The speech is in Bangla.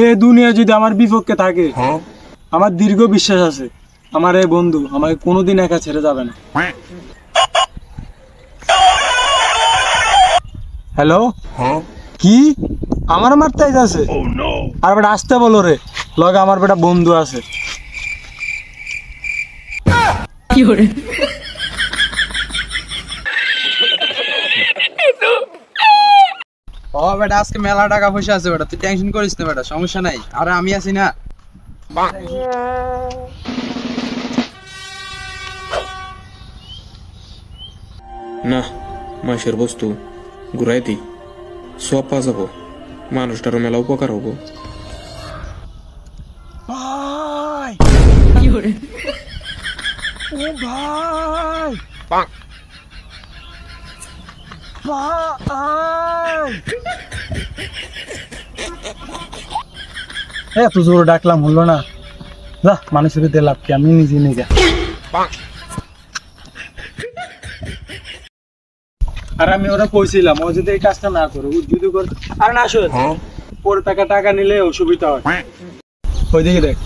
এ দুনিয়া যদি আমার বিপক্ষে থাকে, আমার দীর্ঘ বিশ্বাস আছে আমার এই বন্ধু আমাকে কোনোদিন একা ছেড়ে যাবে না। হ্যালো, কি আমার মারতে আছে? আর বেটা আসতে বলো রে, লগে আমার বেটা বন্ধু আছে। ও বেটা আজকে মেলা টাকা পয়সা আছে বেটা, তুই টেনশন করিস না বেটা, সমস্যা নাই, আর আমি আছি না। না মাসের বস্তু ঘুরাই দি, সব পাওয়া যাবো, মানুষটারও মেলা উপকার হবো। ভাই ও ভাই এত জোরে ডাকলাম হলো না, যা মানুষের দিলাম কি, আমি নিজে নিজে। আর আমি ওরা কইছিলাম ও যদি এই কাজটা না করে, ও যদি করে আর না শোন পরে টাকা নিলে অসুবিধা হয়। ওইদিকে দেখ।